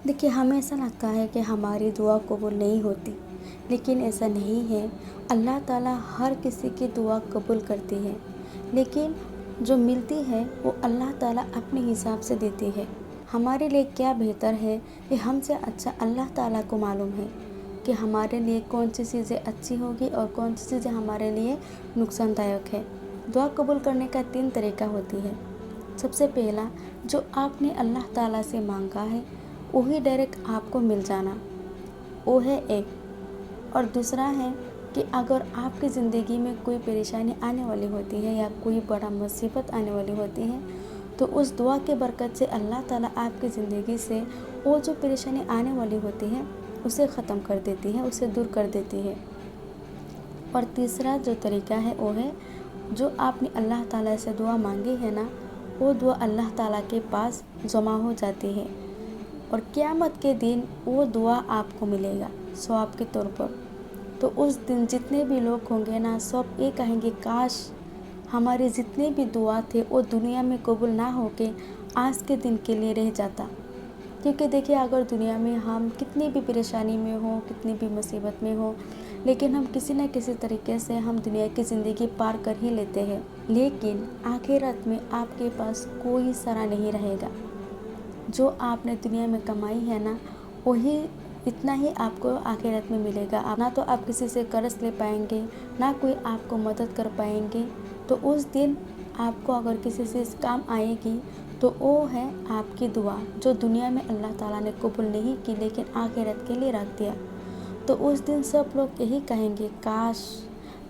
देखिए, हमें ऐसा लगता है कि हमारी दुआ कबूल नहीं होती, लेकिन ऐसा नहीं है। अल्लाह ताला हर किसी की दुआ कबूल करती है, लेकिन जो मिलती है वो अल्लाह ताला अपने हिसाब से देती है। हमारे लिए क्या बेहतर है ये हमसे अच्छा अल्लाह ताला को मालूम है कि हमारे लिए कौन सी चीज़ें अच्छी होगी और कौन सी चीज़ें हमारे लिए नुकसानदायक है। दुआ कबूल करने का 3 तरीका होती है। सबसे पहला, जो आपने अल्लाह ताला से मांगा है वही डायरेक्ट आपको मिल जाना, वो है एक। और दूसरा है कि अगर आपकी ज़िंदगी में कोई परेशानी आने वाली होती है या कोई बड़ा मुसीबत आने वाली होती है, तो उस दुआ के बरकत से अल्लाह ताला आपकी ज़िंदगी से वो जो परेशानी आने वाली होती है उसे ख़त्म कर देती है, उसे दूर कर देती है। और तीसरा जो तरीका है वो है, जो आपने अल्लाह ताला से दुआ मांगी है ना, वो दुआ अल्लाह ताला के पास जमा हो जाती है और क़यामत के दिन वो दुआ आपको मिलेगा सवाब के तौर पर। तो उस दिन जितने भी लोग होंगे ना, सब ये कहेंगे काश हमारे जितने भी दुआ थे वो दुनिया में कबूल ना होके आज के दिन के लिए रह जाता। क्योंकि देखिए, अगर दुनिया में हम कितनी भी परेशानी में हो, कितनी भी मुसीबत में हो, लेकिन हम किसी न किसी तरीके से हम दुनिया की ज़िंदगी पार कर ही लेते हैं, लेकिन आखिरत में आपके पास कोई सहारा नहीं रहेगा। जो आपने दुनिया में कमाई है ना, वही इतना ही आपको आखिरत में मिलेगा। ना तो आप किसी से कर्ज ले पाएंगे, ना कोई आपको मदद कर पाएंगे। तो उस दिन आपको अगर किसी से काम आएगी तो वो है आपकी दुआ, जो दुनिया में अल्लाह ताला ने कबूल नहीं की लेकिन आखिरत के लिए रख दिया। तो उस दिन सब लोग यही कहेंगे काश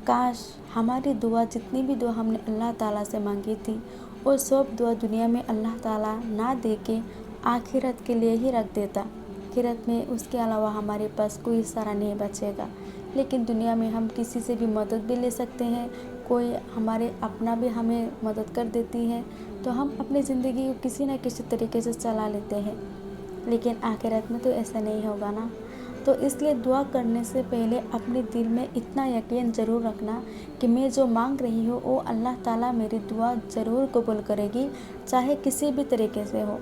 काश हमारी दुआ, जितनी भी दुआ हमने अल्लाह ताला से मांगी थी, वो सब दुआ दुनिया में अल्लाह ताला ना दे के आखिरत के लिए ही रख देता। आखिरत में उसके अलावा हमारे पास कोई सहारा नहीं बचेगा। लेकिन दुनिया में हम किसी से भी मदद भी ले सकते हैं, कोई हमारे अपना भी हमें मदद कर देती है, तो हम अपनी ज़िंदगी को किसी न किसी तरीके से चला लेते हैं। लेकिन आखिरत में तो ऐसा नहीं होगा ना। तो इसलिए दुआ करने से पहले अपने दिल में इतना यकीन ज़रूर रखना कि मैं जो मांग रही हूँ वो अल्लाह ताला मेरी दुआ ज़रूर कबूल करेगी, चाहे किसी भी तरीके से हो।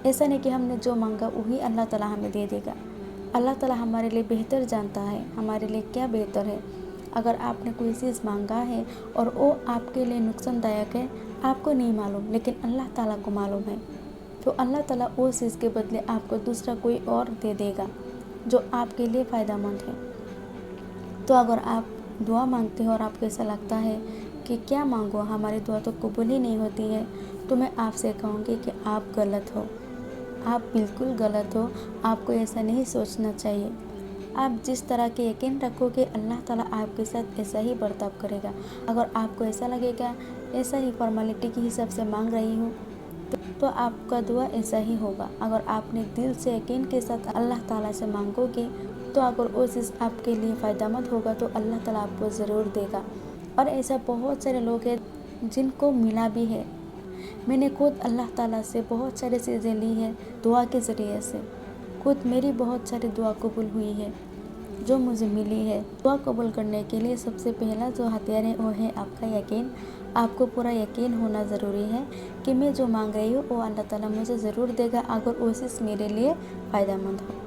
ऐसा नहीं कि हमने जो मांगा वही अल्लाह ताला हमें दे देगा। अल्लाह ताला हमारे लिए बेहतर जानता है, हमारे लिए क्या बेहतर है। अगर आपने कोई चीज़ मांगा है और वो आपके लिए नुकसानदायक है, आपको नहीं मालूम, लेकिन अल्लाह ताला को मालूम है, तो अल्लाह ताला उस चीज़ के बदले आपको दूसरा कोई और दे देगा जो आपके लिए फ़ायदेमंद है। तो अगर आप दुआ मांगते हो और आपको ऐसा लगता है कि क्या मांगो, हमारी दुआ तो कबूल ही नहीं होती है, तो मैं आपसे कहूँगी कि आप गलत हो। आप बिल्कुल गलत हो। आपको ऐसा नहीं सोचना चाहिए। आप जिस तरह के यकीन रखोगे अल्लाह ताला आपके साथ ऐसा ही बर्ताव करेगा। अगर आपको ऐसा लगेगा ऐसा ही फॉर्मेलिटी के हिसाब से मांग रही हूँ, तो आपका दुआ ऐसा ही होगा। अगर आपने दिल से यकीन के साथ अल्लाह ताला से मांगोगे, तो अगर वो चीज़ आपके लिए फ़ायदेमंद होगा तो अल्लाह ताला आपको ज़रूर देगा। और ऐसा बहुत सारे लोग हैं जिनको मिला भी है। मैंने खुद अल्लाह ताला से बहुत सारी चीज़ें ली हैं दुआ के ज़रिए से। खुद मेरी बहुत सारी दुआ कबूल हुई है जो मुझे मिली है। दुआ कबूल करने के लिए सबसे पहला जो हथियार है वो है आपका यकीन। आपको पूरा यकीन होना ज़रूरी है कि मैं जो मांग रही हूँ वो अल्लाह ताला मुझे ज़रूर देगा, अगर वो चीज़ मेरे लिए फ़ायदेमंद हो।